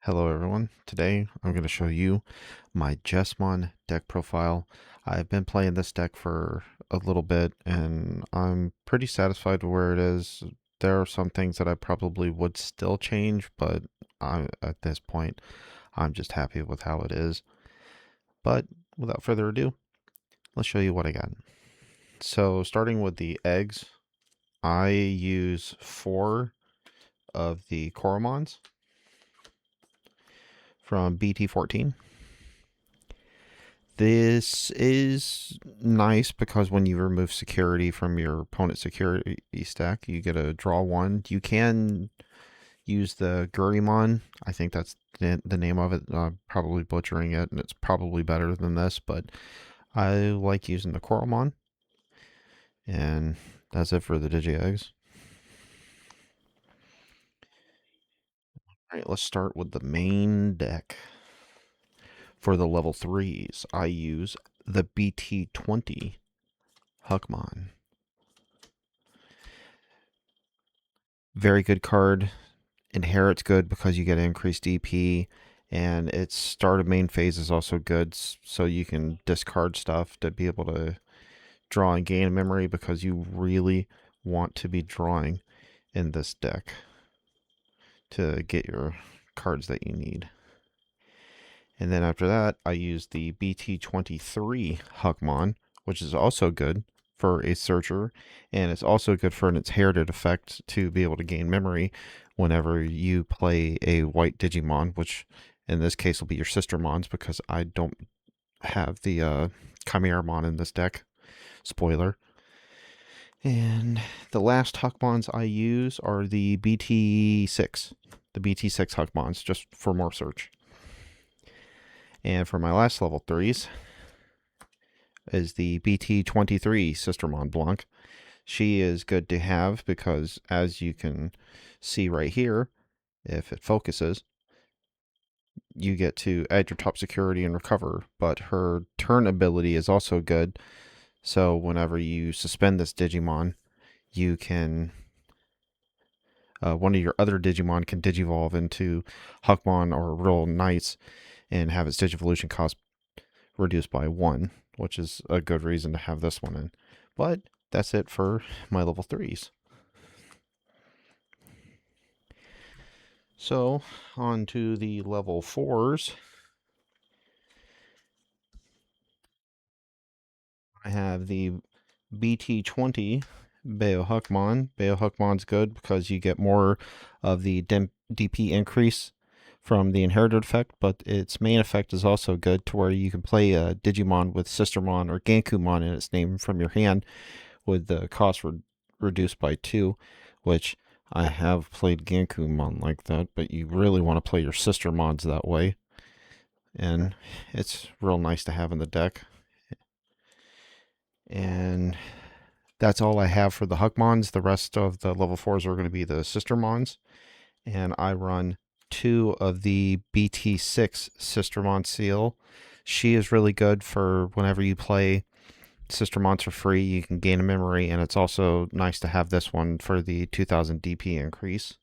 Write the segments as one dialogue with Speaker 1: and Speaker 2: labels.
Speaker 1: Hello everyone, today I'm going to show you my Jesmon deck profile. I've been playing this deck for a little bit and I'm pretty satisfied with where it is. There are some things that I probably would still change, but at this point I'm just happy with how it is. But without further ado, let's show you what I got. So starting with the eggs, I use 4 of the Coromons from BT14. This is nice because when you remove security from your opponent's security stack, you get a draw 1. You can use the Gurimon. I think that's the name of it. I'm probably butchering it, and it's probably better than this, but I like using the Coromon. And that's it for the Digi Eggs. Alright, let's start with the main deck. For the level 3s, I use the BT20 Huckmon. Very good card. Inherit's good because you get increased DP, and its start of main phase is also good, so you can discard stuff to be able to draw and gain memory because you really want to be drawing in this deck to get your cards that you need. And then after that, I use the BT23 Huckmon, which is also good for a searcher, and it's also good for an inherited effect to be able to gain memory whenever you play a white Digimon, which in this case will be your sister mons because I don't have the Chimeramon in this deck. Spoiler. And the last Huckmons I use are the BT6. The BT6 Huckmons, just for more search. And for my last level 3s is the BT23 Sister Mont Blanc. She is good to have because, as you can see right here, if it focuses, you get to add your top security and recover, but her turn ability is also good. So whenever you suspend this Digimon, you can one of your other Digimon can Digivolve into Huckmon or Real Knights and have its Digivolution cost reduced by 1, which is a good reason to have this one in. But that's it for my level 3s. So, on to the level 4s. I have the BT20 Bayo Huckmon. Bayo Huckmon's good because you get more of the DP increase from the inherited effect, but its main effect is also good to where you can play a Digimon with Sistermon or Gankumon in its name from your hand with the cost reduced by 2, which I have played Gankumon like that, but you really want to play your Sistermons that way. And it's real nice to have in the deck. And that's all I have for the Huckmons. The rest of the level 4s are going to be the Sistermons. And I run 2 of the BT6 Sistermon Seal. She is really good for whenever you play Sistermons for free, you can gain a memory, and it's also nice to have this one for the 2000 DP increase.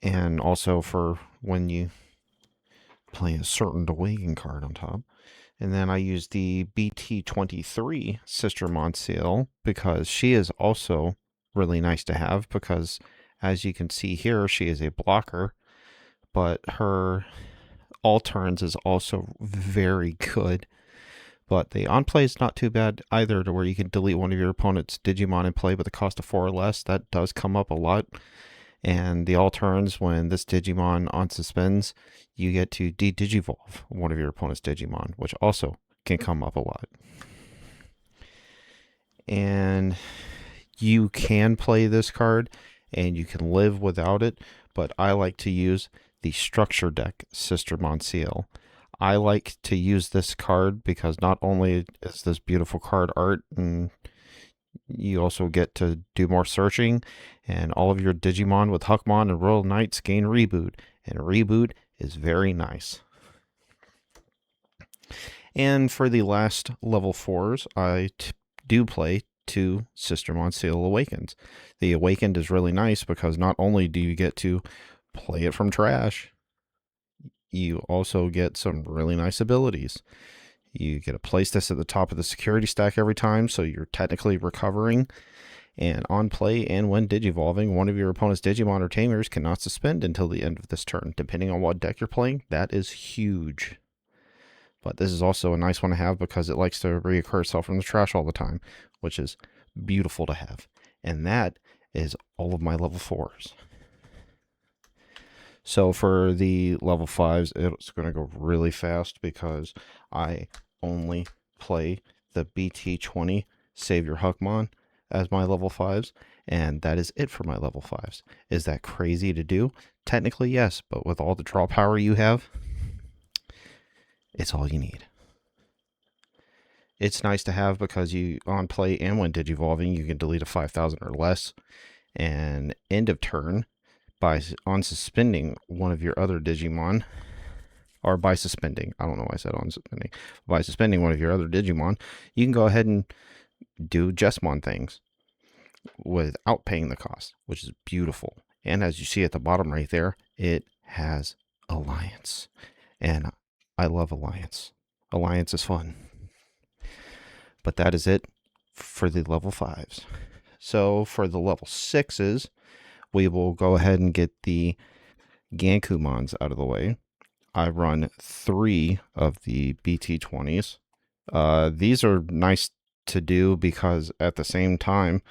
Speaker 1: And also for when you play a certain awaken card on top. And then I use the BT23 Sistermon Seal because she is also really nice to have because, as you can see here, she is a blocker, but her all turns is also very good. But the on play is not too bad either, to where you can delete one of your opponent's Digimon and play with a cost of 4 or less. That does come up a lot. And the all turns, when this Digimon on suspends, you get to de-Digivolve one of your opponent's Digimon, which also can come up a lot. And you can play this card, and you can live without it, but I like to use the Structure Deck Sistermon Seal. I like to use this card because not only is this beautiful card art, and you also get to do more searching, and all of your Digimon with Huckmon and Royal Knights gain Reboot, and Reboot is very nice. And for the last level 4s, I do play 2 Sistermon Seal Awakens. The Awakened is really nice because not only do you get to play it from trash. You also get some really nice abilities. You get a place this at the top of the security stack every time, so you're technically recovering. And on play and when digivolving, one of your opponent's Digimon or Tamers cannot suspend until the end of this turn. Depending on what deck you're playing, that is huge. But this is also a nice one to have because it likes to reoccur itself from the trash all the time, which is beautiful to have. And that is all of my level 4s. So for the level 5s, it's going to go really fast because I only play the BT20 Save Your Huckmon as my level 5s, and that is it for my level 5s. Is that crazy to do? Technically, yes, but with all the draw power you have, it's all you need. It's nice to have because you, on play and when digivolving, you can delete a 5,000 or less, and end of turn, by unsuspending one of your other Digimon, or by suspending, I don't know why I said unsuspending, by suspending one of your other Digimon, you can go ahead and do Jesmon things without paying the cost, which is beautiful. And as you see at the bottom right there, it has Alliance. And I love Alliance. Alliance is fun. But that is it for the level 5s. So for the level 6s, we will go ahead and get the Gankumons out of the way. I run 3 of the BT20s. These are nice to do because at the same time,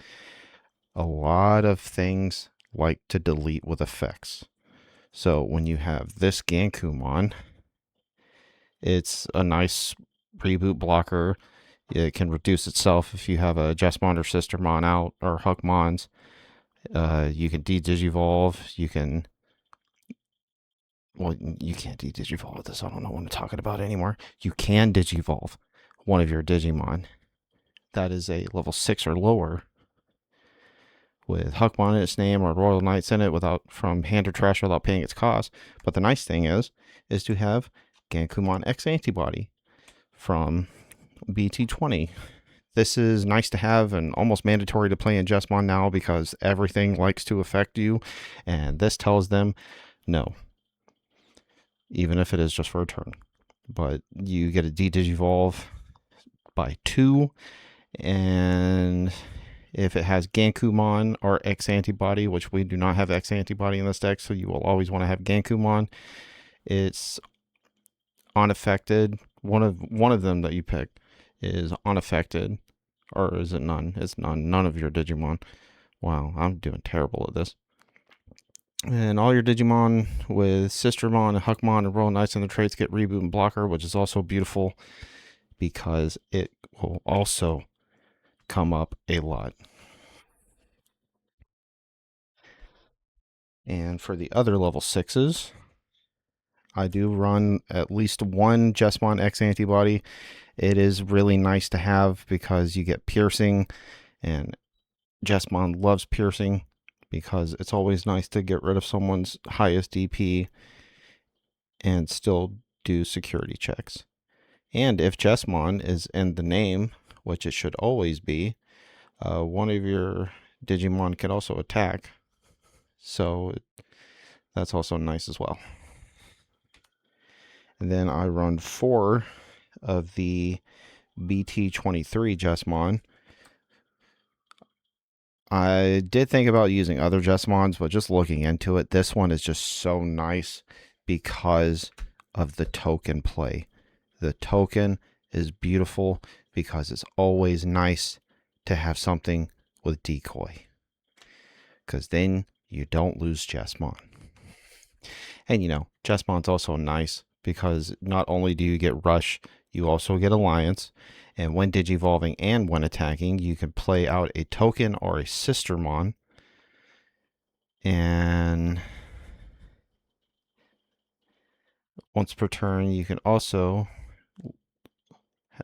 Speaker 1: a lot of things like to delete with effects. So when you have this Gankumon, it's a nice reboot blocker. It can reduce itself if you have a Jesmon or Sistermon out, or Huckmons. You can de-digivolve. You can... Well, you can't de-digivolve with this. I don't know what I'm talking about anymore. You can digivolve one of your Digimon that is a level 6 or lower with Huckmon in its name or Royal Knights in it from hand or trash without paying its cost. But the nice thing is to have Gankumon X Antibody from BT20. This is nice to have and almost mandatory to play in Jesmon now because everything likes to affect you, and this tells them no, even if it is just for a turn. But you get a de-digivolve by 2, and if it has Gankumon or X Antibody, which we do not have X Antibody in this deck, so you will always want to have Gankumon, it's unaffected. One of them that you picked is unaffected, or is it none? It's none. None of your Digimon. Wow, I'm doing terrible at this. And all your Digimon with Sistermon and Huckmon and Royal Knights and the traits get reboot and blocker, which is also beautiful because it will also come up a lot. And for the other level 6s, I do run at least one Jesmon X Antibody. It is really nice to have because you get piercing, and Jesmon loves piercing because it's always nice to get rid of someone's highest DP and still do security checks. And if Jesmon is in the name, which it should always be, one of your Digimon can also attack. So that's also nice as well. And then I run 4 of the BT23 Jesmon. I did think about using other Jesmons, but just looking into it, this one is just so nice because of the token play. The token is beautiful because it's always nice to have something with decoy, because then you don't lose Jesmon. And you know, Jesmon's also nice because not only do you get Rush, you also get Alliance. And when digivolving and when attacking, you can play out a token or a Sistermon. And once per turn, you can also,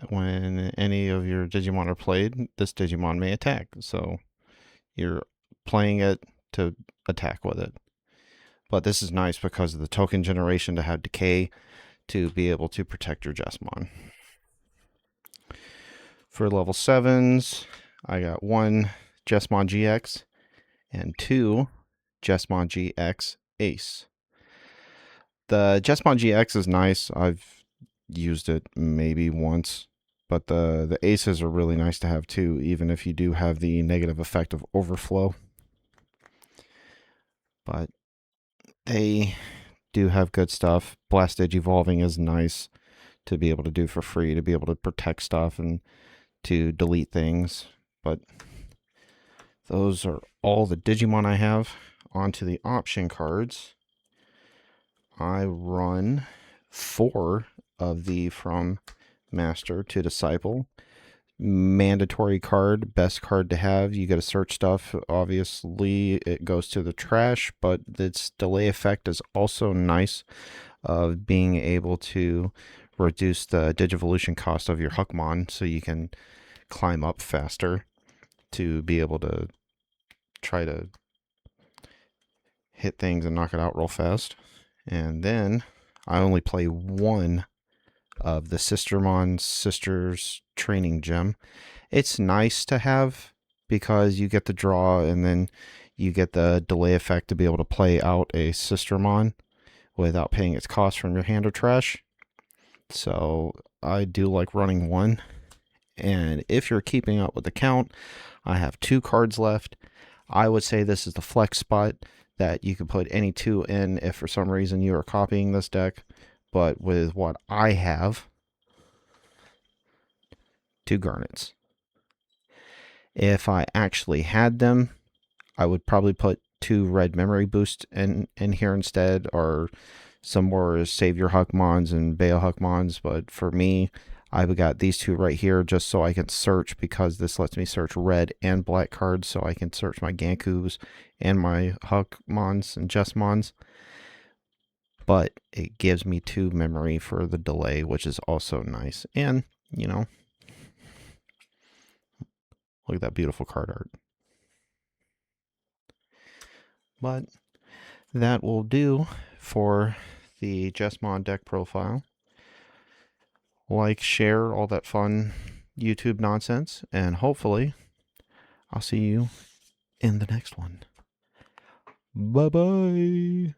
Speaker 1: when any of your Digimon are played, this Digimon may attack. So you're playing it to attack with it. But this is nice because of the token generation to have decay to be able to protect your Jesmon. For level 7s, I got 1 Jesmon GX and 2 Jesmon GX Ace. The Jesmon GX is nice. I've used it maybe once, but the aces are really nice to have too, even if you do have the negative effect of overflow. But they do have good stuff. Blast Edge Evolving is nice to be able to do for free, to be able to protect stuff and to delete things. But those are all the Digimon I have. Onto the option cards. I run 4 of the From Master to Disciple. Mandatory card, best card to have. You got to search stuff. Obviously, it goes to the trash, but its delay effect is also nice of being able to reduce the Digivolution cost of your Huckmon so you can climb up faster to be able to try to hit things and knock it out real fast. And then I only play 1 of the Sistermon Sisters Training Gem. It's nice to have because you get the draw and then you get the delay effect to be able to play out a Sistermon without paying its cost from your hand or trash. So I do like running 1. And if you're keeping up with the count, I have 2 cards left. I would say this is the flex spot that you can put any 2 in if for some reason you are copying this deck. But with what I have, 2 Garnets. If I actually had them, I would probably put 2 red memory boost in here instead, or some more Savior Huckmons and Bayo Huckmons. But for me, I've got these 2 right here just so I can search, because this lets me search red and black cards, so I can search my Gankus and my Huckmons and Jesmons. But it gives me 2 memory for the delay, which is also nice. And, you know, look at that beautiful card art. But that will do for the Jesmon deck profile. Like, share, all that fun YouTube nonsense, and hopefully I'll see you in the next one. Bye-bye.